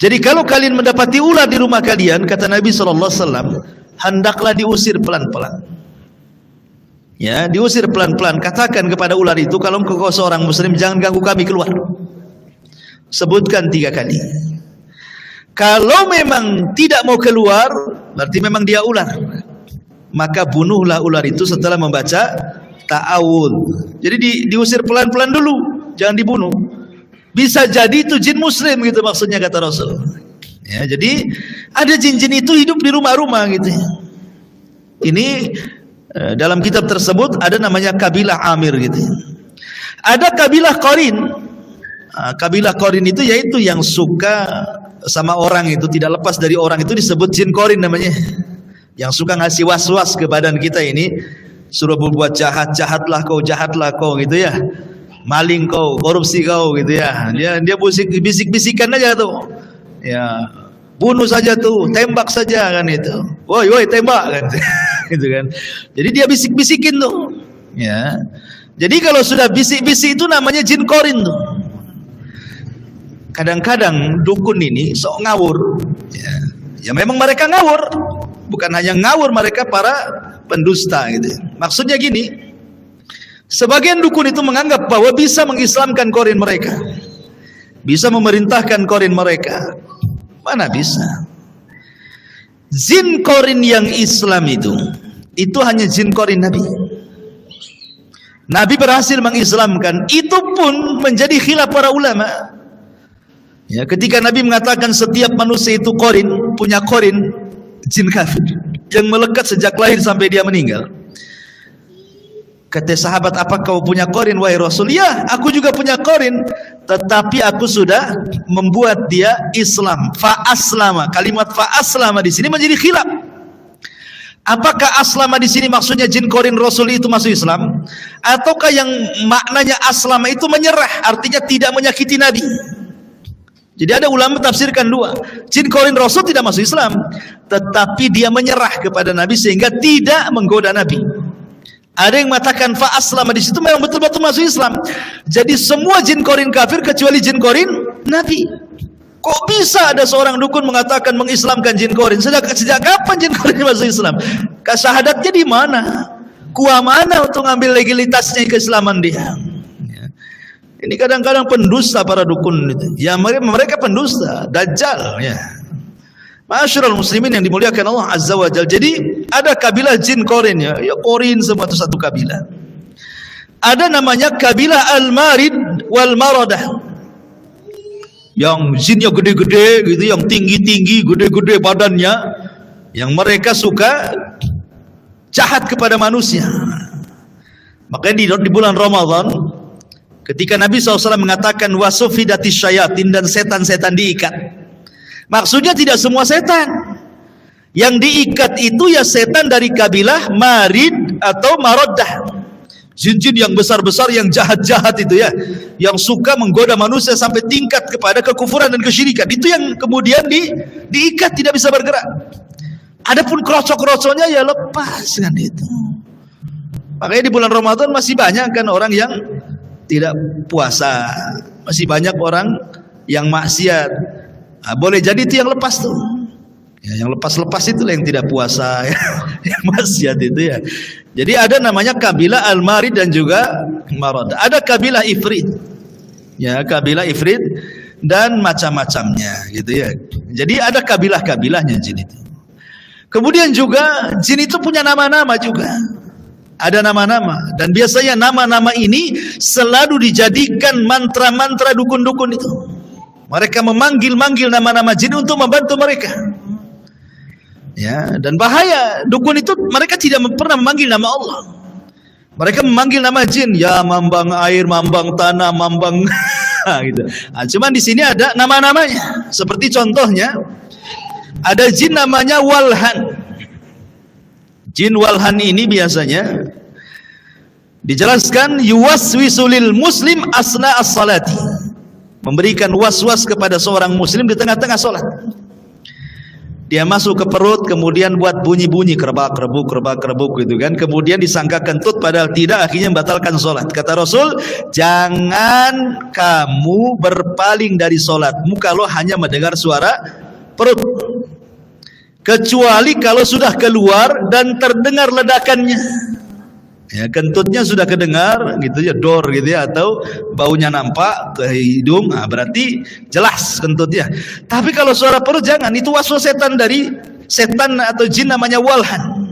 Jadi kalau kalian mendapati ular di rumah kalian, kata Nabi SAW, hendaklah diusir pelan-pelan. Ya, diusir pelan-pelan. Katakan kepada ular itu, kalau engkau seorang muslim, jangan ganggu kami, keluar. Sebutkan 3 kali. Kalau memang tidak mau keluar, berarti memang dia ular. Maka bunuhlah ular itu setelah membaca ta'awud. Jadi diusir pelan-pelan dulu, jangan dibunuh. Bisa jadi itu jin muslim gitu maksudnya, kata Rasul. Ya, jadi ada jin-jin itu hidup di rumah-rumah gitu. Ini dalam kitab tersebut ada namanya kabilah Amir gitu. Ada kabilah Qarin. Kabilah Qarin itu yaitu yang suka sama orang, itu tidak lepas dari orang, itu disebut jin Qarin namanya. Yang suka ngasih was-was ke badan kita ini, suruh berbuat jahatlah kau gitu ya, maling kau, korupsi kau gitu ya. Dia bisik-bisikan aja tuh, ya bunuh saja tuh, tembak saja kan itu, woi tembak kan, gitu kan. Jadi dia bisik-bisikin tuh, ya. Jadi kalau sudah bisik-bisik itu namanya jin Qarin tuh. Kadang-kadang dukun ini sok ngawur, ya memang mereka ngawur. Bukan hanya ngawur, mereka para pendusta gitu. Maksudnya gini, sebagian dukun itu menganggap bahwa bisa mengislamkan Qarin mereka, bisa memerintahkan Qarin mereka. Mana bisa? Jin Qarin yang Islam itu hanya jin Qarin Nabi. Nabi berhasil mengislamkan, itu pun menjadi khilaf para ulama. Ya, ketika Nabi mengatakan setiap manusia itu Qarin, punya Qarin, jin kafir yang melekat sejak lahir sampai dia meninggal. Kata sahabat, apa kau punya Qarin wahai Rasul? Ya, aku juga punya Qarin, tetapi aku sudah membuat dia Islam. Fa-aslama. Kalimat fa-aslama di sini menjadi khilaf. Apakah aslama di sini maksudnya jin Qarin Rasul itu masuk Islam, ataukah yang maknanya aslama itu menyerah, artinya tidak menyakiti Nabi? Jadi ada ulama tafsirkan 2. Jin Qarin Rasul tidak masuk Islam, tetapi dia menyerah kepada Nabi sehingga tidak menggoda Nabi. Ada yang mengatakan fa aslama di situ memang betul-betul masuk Islam. Jadi semua jin Qarin kafir kecuali jin Qarin Nabi. Kok bisa ada seorang dukun mengatakan mengislamkan jin Qarin? Sejak kapan jin Qarin masuk Islam? Syahadatnya di mana? Kuah mana untuk ngambil legalitasnya keislaman dia? Ini kadang-kadang pendusta para dukun itu. Ya mereka pendusta, dajjal ya. Masyarul muslimin yang dimuliakan Allah Azza wa Jalla. Jadi ada kabilah jin Qarin ya. Ya Qarin semua itu satu kabilah. Ada namanya kabilah Al-Marid wal Maradah. Yang jinnya gede-gede gitu, yang tinggi-tinggi, gede-gede badannya, yang mereka suka jahat kepada manusia. Makanya di bulan Ramadan, ketika Nabi SAW mengatakan wasufidatis syayatin, dan setan-setan diikat, maksudnya tidak semua setan. Yang diikat itu ya setan dari kabilah Marid atau Maroddah. Jin-jin yang besar-besar, yang jahat-jahat itu ya, yang suka menggoda manusia sampai tingkat kepada kekufuran dan kesyirikan. Itu yang kemudian diikat, tidak bisa bergerak. Adapun krocok-krocoknya ya lepas kan itu. Makanya di bulan Ramadan masih banyak kan orang yang tidak puasa, masih banyak orang yang maksiat. Nah, boleh jadi itu yang lepas tuh. Ya, yang lepas-lepas itulah yang tidak puasa, ya. Yang maksiat itu ya. Jadi ada namanya kabilah Al-Marid dan juga Marad. Ada kabilah Ifrit, ya kabilah Ifrit dan macam-macamnya, gitu ya. Jadi ada kabilah-kabilahnya jin itu. Kemudian juga jin itu punya nama-nama juga. Ada nama-nama dan biasanya nama-nama ini selalu dijadikan mantra-mantra dukun-dukun itu. Mereka memanggil-manggil nama-nama jin untuk membantu mereka. Ya, dan bahaya dukun itu mereka tidak pernah memanggil nama Allah. Mereka memanggil nama jin, ya mambang air, mambang tanah, mambang gitu. Nah, cuman di sini ada nama-namanya. Seperti contohnya ada jin namanya Walhan. Jin Walhan ini biasanya dijelaskan yuwaswisulil muslim asna as-salati. Memberikan was-was kepada seorang muslim di tengah-tengah salat. Dia masuk ke perut, kemudian buat bunyi-bunyi kerebak-kerebuk, kerebak-kerebuk gitu kan. Kemudian disangka kentut padahal tidak, akhirnya membatalkan sholat. Kata Rasul, jangan kamu berpaling dari sholatmu kalau hanya mendengar suara perut, kecuali kalau sudah keluar dan terdengar ledakannya. Ya, kentutnya sudah kedengar gitu ya, dor gitu ya, atau baunya nampak ke hidung, nah, berarti jelas kentutnya. Tapi kalau suara perut jangan, itu waswas setan dari setan atau jin namanya Walhan.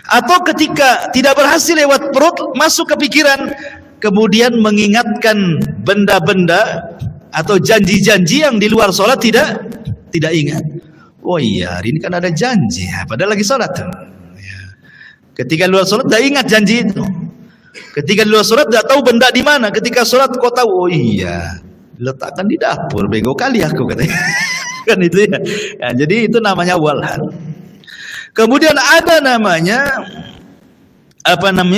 Atau ketika tidak berhasil lewat perut, masuk ke pikiran, kemudian mengingatkan benda-benda atau janji-janji yang di luar sholat tidak ingat. Oh iya, hari ini kan ada janji, padahal lagi sholat tuh. Ketika luar sholat tidak ingat janji itu. Ketika luar sholat tidak tahu benda di mana. Ketika sholat kau tahu, oh iya, letakkan di dapur, bego kali aku katanya. Kan itu ya. Ya. Jadi itu namanya Walhan. Kemudian ada namanya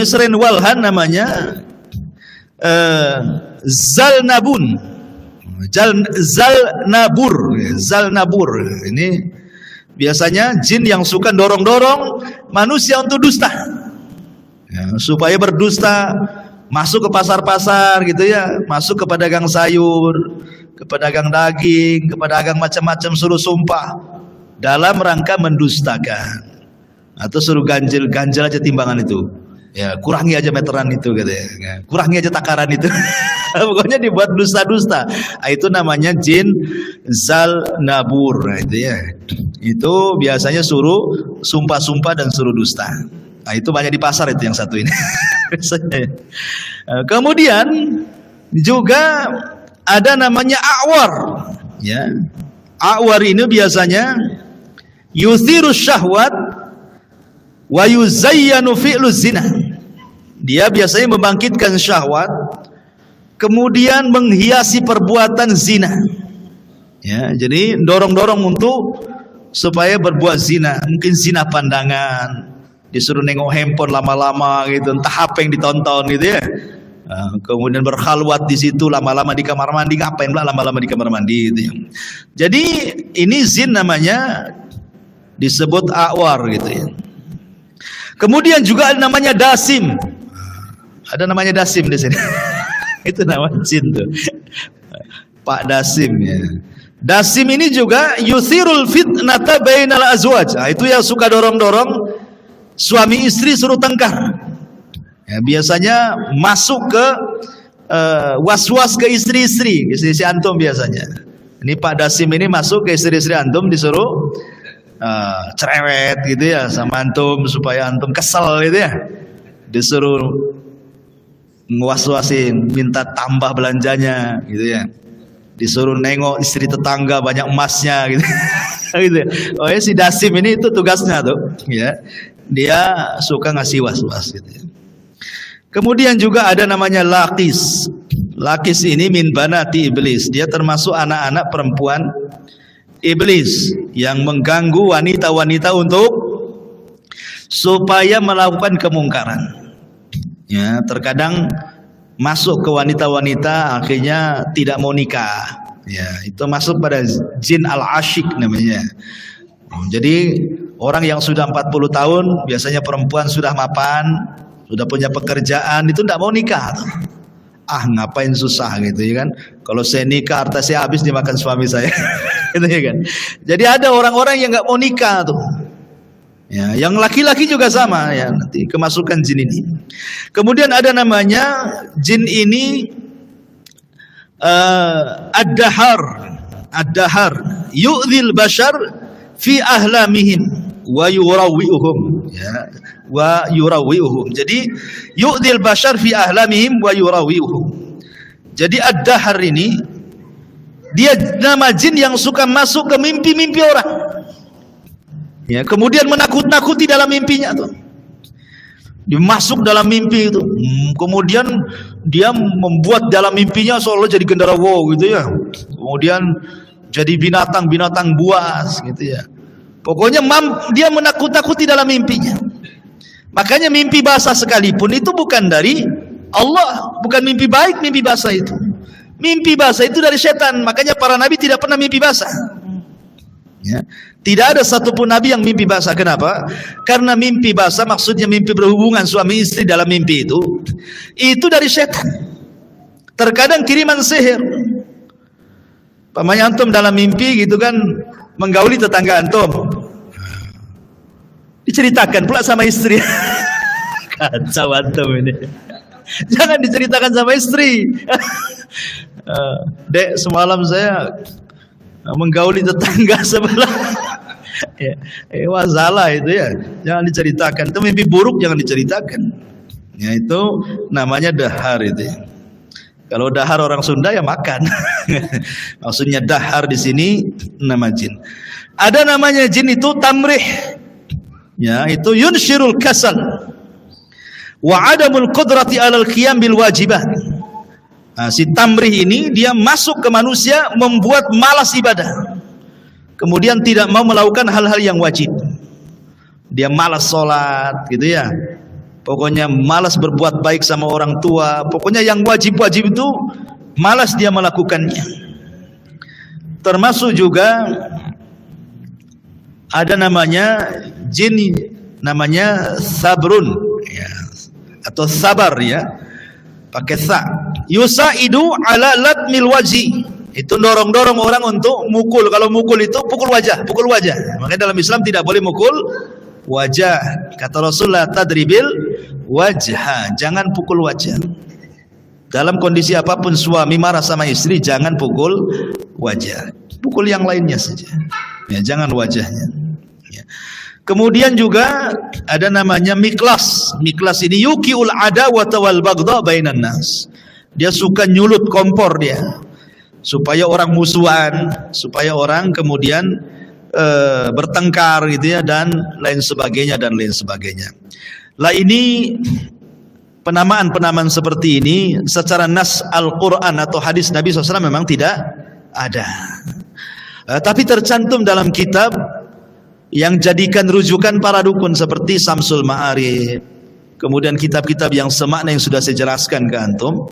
selain Walhan namanya Zalnabun. Zalnabur. Ini biasanya jin yang suka dorong-dorong manusia untuk dusta, ya, supaya berdusta, masuk ke pasar-pasar gitu ya, masuk ke pedagang sayur, ke pedagang daging, ke pedagang macam-macam, suruh sumpah dalam rangka mendustakan, atau suruh ganjil aja timbangan itu, ya kurangi aja meteran itu gitu ya, kurangi aja takaran itu. Pokoknya dibuat dusta-dusta. Itu namanya jin Zalnabur. Nah, itu ya. Itu biasanya suruh sumpah-sumpah dan suruh dusta. Nah, itu banyak di pasar itu yang satu ini. Kemudian juga ada namanya A'war. Ya. A'war ini biasanya yuthirus syahwat wa yuzayyanu fi'luz zina. Dia biasanya membangkitkan syahwat, kemudian menghiasi perbuatan zina. Ya, jadi dorong-dorong untuk supaya berbuat zina, mungkin zina pandangan, disuruh nengok handphone lama-lama gitu, entah apa yang ditonton gitu ya. Kemudian berkhalwat di situ lama-lama di kamar mandi, ngapain pula lama-lama di kamar mandi gitu ya. Jadi ini zin namanya, disebut A'war gitu ya. Kemudian juga ada namanya Dasim. Ada namanya Dasim di sini. Itu nama jin tuh, Pak Dasim ya. Dasim ini juga yuthirul fitnata bainal azwaj. Nah, itu yang suka dorong-dorong suami istri suruh tengkar. Ya, biasanya masuk ke was-was ke istri-istri antum biasanya. Ini Pak Dasim ini masuk ke istri-istri antum, disuruh cerewet gitu ya sama antum supaya antum kesel gitu ya. Disuruh nguas-wasin, minta tambah belanjanya gitu ya. Disuruh nengok istri tetangga banyak emasnya gitu. Gitu ya. Oh ya, si Dasim ini itu tugasnya tuh ya. Dia suka ngasih was-was gitu ya. Kemudian juga ada namanya Lakis. Lakis ini min banati iblis. Dia termasuk anak-anak perempuan iblis yang mengganggu wanita-wanita untuk supaya melakukan kemungkaran. Ya, terkadang masuk ke wanita-wanita akhirnya tidak mau nikah. Ya, itu masuk pada jin al-asyik namanya. Jadi orang yang sudah 40 tahun, biasanya perempuan sudah mapan, sudah punya pekerjaan, itu tidak mau nikah. Ah, ngapain susah gitu ya kan? Kalau saya nikah harta saya habis dimakan suami saya. Gitu ya kan? Jadi ada orang-orang yang nggak mau nikah tuh. Ya, yang laki-laki juga sama ya, nanti kemasukan jin ini. Kemudian ada namanya jin ini ad-dahar. Ad-dahar yu'dzil bashar fi ahlamihim wa yurawwi'uhum, ya, wa yurawwi'uhum. Jadi yu'dzil bashar fi ahlamihim wa yurawwi'uhum. Jadi ad-dahar ini dia nama jin yang suka masuk ke mimpi-mimpi orang. Ya, kemudian menakut-nakuti dalam mimpinya tuh. Dia masuk dalam mimpi itu. Kemudian dia membuat dalam mimpinya seolah jadi genderuwo gitu ya. Kemudian jadi binatang-binatang buas gitu ya. Pokoknya dia menakut-nakuti dalam mimpinya. Makanya mimpi basah sekalipun itu bukan dari Allah, bukan mimpi baik mimpi basah itu. Mimpi basah itu dari setan. Makanya para nabi tidak pernah mimpi basah. Ya. Tidak ada satupun nabi yang mimpi basah. Kenapa? Karena mimpi basah maksudnya mimpi berhubungan suami istri dalam mimpi itu dari setan. Terkadang kiriman sihir. Pamannya antum dalam mimpi gitu kan menggauli tetangga antum. Diceritakan pula sama istri. Kacau antum ini. Jangan diceritakan sama istri. Dek, semalam saya menggauli tetangga sebelah. Ya, wazalah itu ya. Jangan diceritakan. Itu mimpi buruk jangan diceritakan. Ya, itu namanya dahar itu. Ya. Kalau dahar orang Sunda ya makan. Maksudnya dahar di sini nama jin. Ada namanya jin itu tamrih. Ya, itu yunshirul kasal wa adamul qudrati alal qiyam bil wajibat. Nah, si tamrih ini dia masuk ke manusia membuat malas ibadah. Kemudian tidak mau melakukan hal-hal yang wajib. Dia malas sholat gitu ya. Pokoknya malas berbuat baik sama orang tua. Pokoknya yang wajib-wajib itu malas dia melakukannya. Termasuk juga ada namanya jin namanya sabrun ya, atau sabar ya. Pakai sa. Yusaidu ala latmil waji. Itu dorong-dorong orang untuk mukul. Kalau mukul itu pukul wajah, pukul wajah. Makanya dalam Islam tidak boleh mukul wajah. Kata Rasulullah tadribil wajah, jangan pukul wajah. Dalam kondisi apapun suami marah sama istri jangan pukul wajah. Pukul yang lainnya saja. Ya, jangan wajahnya. Ya. Kemudian juga ada namanya miklas. Miklas ini yukiul adawata wal baghdha bainan nas. Dia suka nyulut kompor dia. Supaya orang musuhan, supaya orang kemudian bertengkar gitu ya dan lain sebagainya dan lain sebagainya. Lah ini penamaan-penamaan seperti ini secara nas Al-Qur'an atau hadis Nabi SAW memang tidak ada. Tapi tercantum dalam kitab yang jadikan rujukan para dukun seperti Samsul Ma'arif. Kemudian kitab-kitab yang semakna yang sudah saya jelaskan ke antum.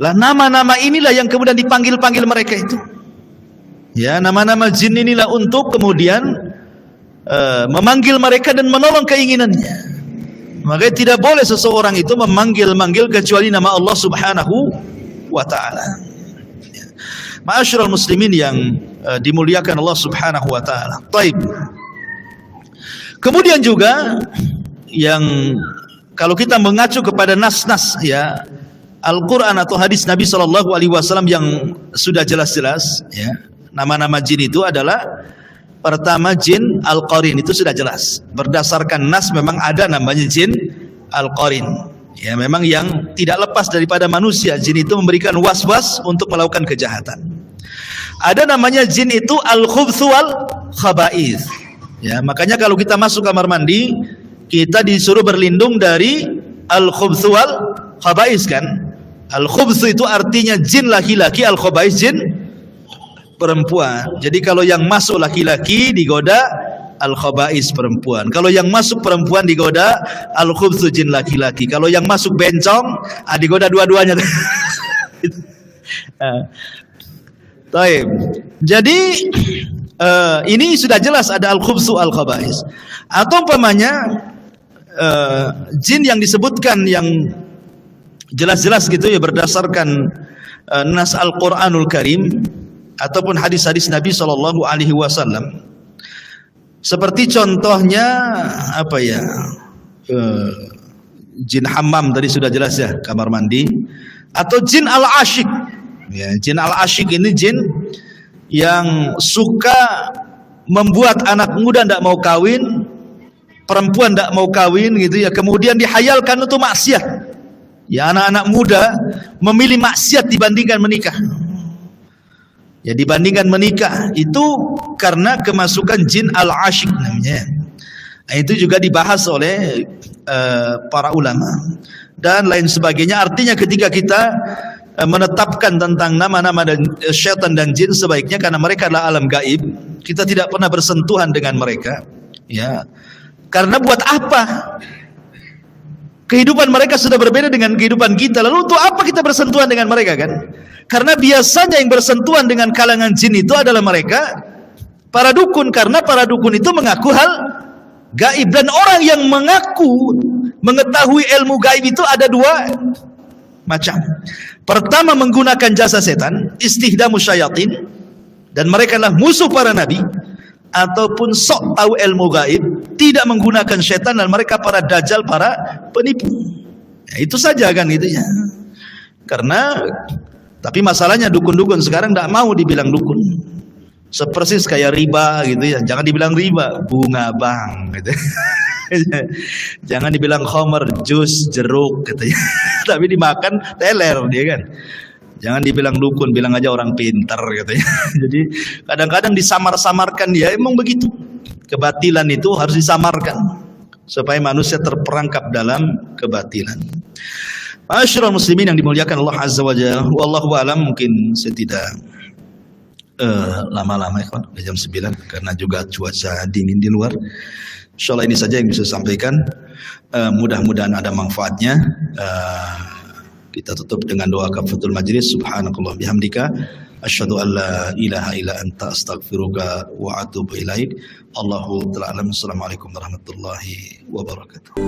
Lah nama-nama inilah yang kemudian dipanggil-panggil mereka itu. Ya, nama-nama jin inilah untuk kemudian memanggil mereka dan menolong keinginannya. Makanya tidak boleh seseorang itu memanggil-manggil kecuali nama Allah Subhanahu wa taala. Ya. Ma'asyiral muslimin yang dimuliakan Allah Subhanahu wa taala. Baik. Kemudian juga yang kalau kita mengacu kepada nas-nas ya Al-Quran atau hadis Nabi SAW yang sudah jelas-jelas ya, nama-nama jin itu adalah pertama jin Al-Qarin, itu sudah jelas berdasarkan nas memang ada namanya jin Al-Qarin ya, memang yang tidak lepas daripada manusia. Jin itu memberikan was-was untuk melakukan kejahatan. Ada namanya jin itu Al-Khubthu wal Khaba'ith ya, makanya kalau kita masuk kamar mandi kita disuruh berlindung dari Al-Khubthu wal Khaba'ith kan. Al-Khubthu itu artinya jin laki-laki, Al-Khaba'ith jin perempuan. Jadi kalau yang masuk laki-laki digoda al-khaba'is perempuan. Kalau yang masuk perempuan digoda al-khubthu jin laki-laki. Kalau yang masuk bencong digoda dua-duanya. Taib. Jadi ini sudah jelas ada al-khubthu al-khaba'is. Atau umpamanya jin yang disebutkan yang jelas-jelas gitu ya berdasarkan nas Al-Qur'anul Karim ataupun hadis-hadis Nabi sallallahu alaihi wasallam. Seperti contohnya apa ya? Jin hammam tadi sudah jelas ya, kamar mandi, atau jin al-asyik. Ya, jin al-asyik ini jin yang suka membuat anak muda tidak mau kawin, perempuan tidak mau kawin gitu ya, kemudian dihayalkan untuk maksiat. Ya, anak-anak muda memilih maksiat dibandingkan menikah. Ya, dibandingkan menikah itu karena kemasukan jin al-asyik namanya. Nah, itu juga dibahas oleh para ulama dan lain sebagainya. Artinya ketika kita menetapkan tentang nama-nama dan syaitan dan jin, sebaiknya karena mereka adalah alam gaib, kita tidak pernah bersentuhan dengan mereka. Ya, karena buat apa? Kehidupan mereka sudah berbeda dengan kehidupan kita. Lalu untuk apa kita bersentuhan dengan mereka kan? Karena biasanya yang bersentuhan dengan kalangan jin itu adalah mereka para dukun, karena para dukun itu mengaku hal gaib, dan orang yang mengaku mengetahui ilmu gaib itu ada dua macam. Pertama, menggunakan jasa setan, istihdamu syayatin, dan mereka adalah musuh para nabi, ataupun sok tahu ilmu gaib, tidak menggunakan setan, dan mereka para dajjal, para penipu. Ya, itu saja kan gitu ya. Karena tapi masalahnya dukun-dukun sekarang tidak mau dibilang dukun. Sepersis kayak riba gitu ya. Jangan dibilang riba, bunga bang gitu. Jangan dibilang khamar, jus, jeruk gitu ya. Tapi dimakan teler dia kan. Jangan dibilang dukun, bilang aja orang pintar gitu ya. Jadi kadang-kadang disamar-samarkan dia, emang begitu. Kebatilan itu harus disamarkan supaya manusia terperangkap dalam kebatilan. Ma'asyiral muslimin yang dimuliakan Allah Azza wa Jalla. Wallahu a'lam, mungkin saya tidak lama-lama ya kan, jam 9 karena juga cuaca dingin di luar. Insyaallah ini saja yang bisa saya sampaikan. Mudah-mudahan ada manfaatnya. Kita tutup dengan doa kafaratul majlis. Subhanakallah bihamdika asyhadu an la ilaha illa anta astaghfiruka wa atubu ilaik. Allahu ta'ala alam. Assalamualaikum warahmatullahi wabarakatuh.